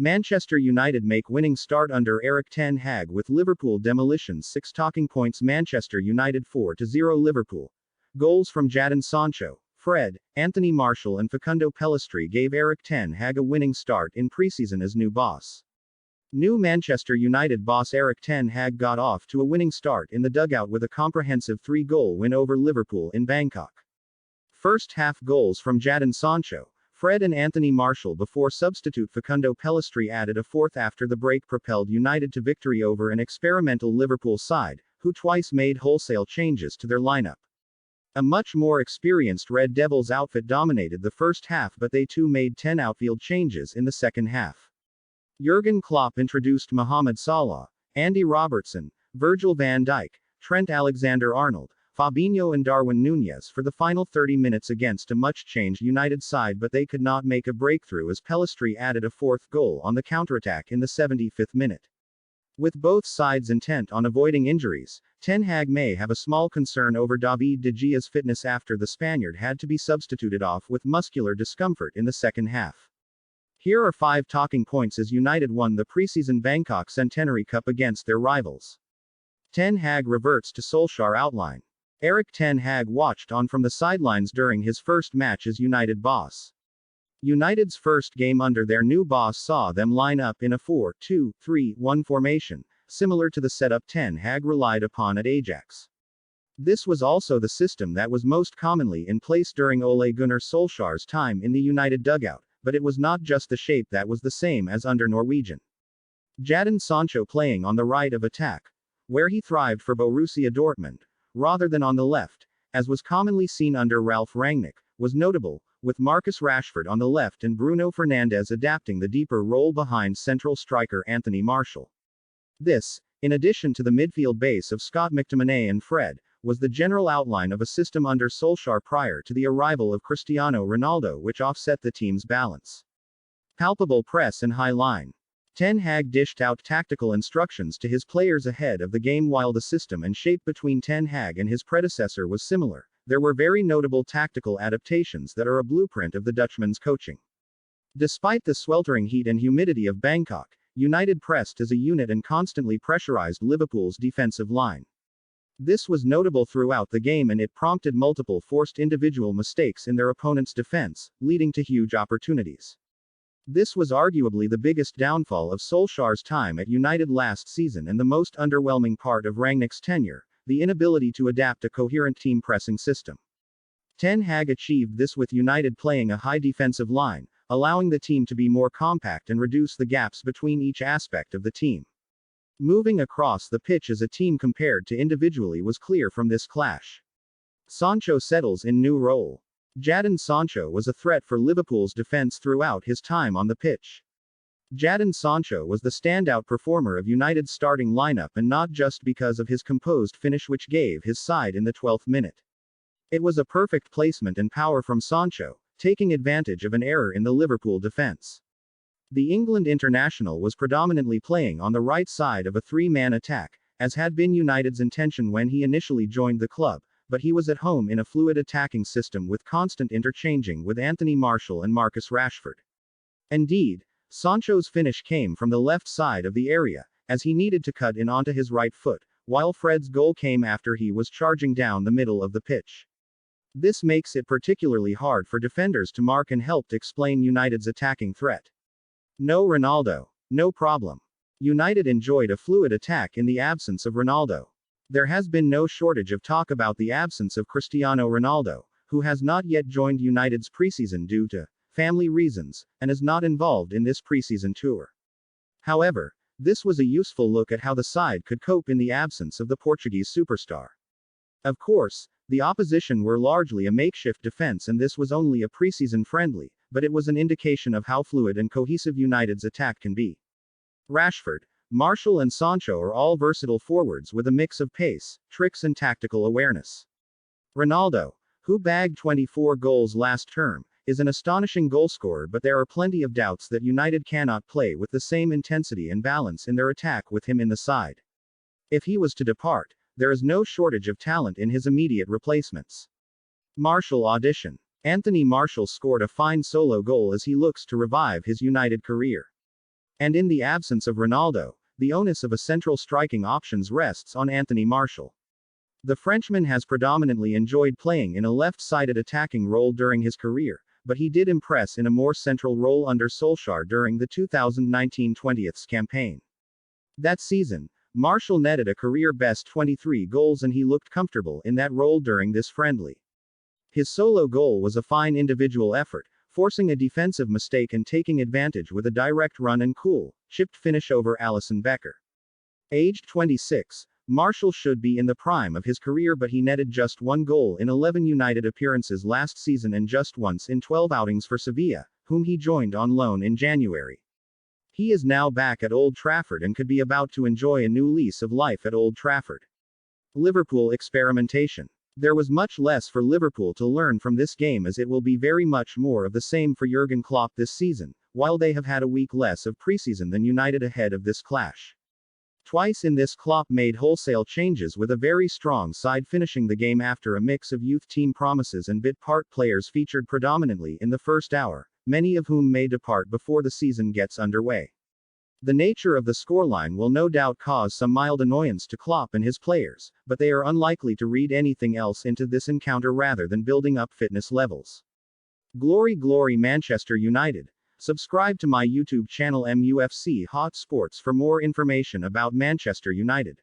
Manchester United make winning start under Eric Ten Hag with Liverpool demolition 6 talking points Manchester United 4-0 Liverpool. Goals from Jadon Sancho, Fred, Anthony Martial and Facundo Pellistri gave Eric Ten Hag a winning start in preseason as new boss. New Manchester United boss Eric Ten Hag got off to a winning start in the dugout with a comprehensive 3-goal win over Liverpool in Bangkok. First half goals from Jadon Sancho, Fred and Anthony Martial before substitute Facundo Pellistri added a fourth after the break propelled United to victory over an experimental Liverpool side, who twice made wholesale changes to their lineup. A much more experienced Red Devils outfit dominated the first half, but they too made 10 outfield changes in the second half. Jurgen Klopp introduced Mohamed Salah, Andy Robertson, Virgil van Dijk, Trent Alexander-Arnold, Fabinho and Darwin Núñez for the final 30 minutes against a much-changed United side, but they could not make a breakthrough as Pellistri added a fourth goal on the counterattack in the 75th minute. With both sides intent on avoiding injuries, Ten Hag may have a small concern over David de Gea's fitness after the Spaniard had to be substituted off with muscular discomfort in the second half. Here are 5 talking points as United won the preseason Bangkok Centenary Cup against their rivals. Ten Hag reverts to Solskjaer outline. Eric Ten Hag watched on from the sidelines during his first match as United boss. United's first game under their new boss saw them line up in a 4-2-3-1 formation, similar to the setup Ten Hag relied upon at Ajax. This was also the system that was most commonly in place during Ole Gunnar Solskjaer's time in the United dugout, but it was not just the shape that was the same as under Norwegian. Jadon Sancho playing on the right of attack, where he thrived for Borussia Dortmund, rather than on the left, as was commonly seen under Ralf Rangnick, was notable, with Marcus Rashford on the left and Bruno Fernandes adapting the deeper role behind central striker Anthony Martial. This, in addition to the midfield base of Scott McTominay and Fred, was the general outline of a system under Solskjaer prior to the arrival of Cristiano Ronaldo, which offset the team's balance. Palpable press and high line. Ten Hag dished out tactical instructions to his players ahead of the game. While the system and shape between Ten Hag and his predecessor was similar, there were very notable tactical adaptations that are a blueprint of the Dutchman's coaching. Despite the sweltering heat and humidity of Bangkok, United pressed as a unit and constantly pressurized Liverpool's defensive line. This was notable throughout the game and it prompted multiple forced individual mistakes in their opponent's defense, leading to huge opportunities. This was arguably the biggest downfall of Solskjaer's time at United last season and the most underwhelming part of Rangnick's tenure, the inability to adapt a coherent team pressing system. Ten Hag achieved this with United playing a high defensive line, allowing the team to be more compact and reduce the gaps between each aspect of the team. Moving across the pitch as a team compared to individually was clear from this clash. Sancho settles in new role. Jadon Sancho was a threat for Liverpool's defense throughout his time on the pitch. Jadon Sancho was the standout performer of United's starting lineup, and not just because of his composed finish which gave his side in the 12th minute. It was a perfect placement and power from Sancho, taking advantage of an error in the Liverpool defense. The England international was predominantly playing on the right side of a 3-man attack, as had been United's intention when he initially joined the club, but he was at home in a fluid attacking system with constant interchanging with Anthony Martial and Marcus Rashford. Indeed, Sancho's finish came from the left side of the area, as he needed to cut in onto his right foot, while Fred's goal came after he was charging down the middle of the pitch. This makes it particularly hard for defenders to mark and helped explain United's attacking threat. No Ronaldo. No problem. United enjoyed a fluid attack in the absence of Ronaldo. There has been no shortage of talk about the absence of Cristiano Ronaldo, who has not yet joined United's preseason due to family reasons, and is not involved in this preseason tour. However, this was a useful look at how the side could cope in the absence of the Portuguese superstar. Of course, the opposition were largely a makeshift defense and this was only a preseason friendly, but it was an indication of how fluid and cohesive United's attack can be. Rashford, Martial and Sancho are all versatile forwards with a mix of pace, tricks and tactical awareness. Ronaldo, who bagged 24 goals last term, is an astonishing goalscorer, but there are plenty of doubts that United cannot play with the same intensity and balance in their attack with him in the side. If he was to depart, there is no shortage of talent in his immediate replacements. Martial audition. Anthony Martial scored a fine solo goal as he looks to revive his United career. And in the absence of Ronaldo, the onus of a central striking options rests on Anthony Martial. The Frenchman has predominantly enjoyed playing in a left-sided attacking role during his career, but he did impress in a more central role under Solskjaer during the 2019-20th campaign. That season, Martial netted a career-best 23 goals and he looked comfortable in that role during this friendly. His solo goal was a fine individual effort, forcing a defensive mistake and taking advantage with a direct run and cool, chipped finish over Alisson Becker. Aged 26, Martial should be in the prime of his career, but he netted just one goal in 11 United appearances last season and just once in 12 outings for Sevilla, whom he joined on loan in January. He is now back at Old Trafford and could be about to enjoy a new lease of life at Old Trafford. Liverpool experimentation. There was much less for Liverpool to learn from this game, as it will be very much more of the same for Jurgen Klopp this season, while they have had a week less of preseason than United ahead of this clash. Twice in this, Klopp made wholesale changes with a very strong side finishing the game after a mix of youth team promises and bit-part players featured predominantly in the first hour, many of whom may depart before the season gets underway. The nature of the scoreline will no doubt cause some mild annoyance to Klopp and his players, but they are unlikely to read anything else into this encounter rather than building up fitness levels. Glory glory Manchester United. Subscribe to my YouTube channel MUFC Hot Sports for more information about Manchester United.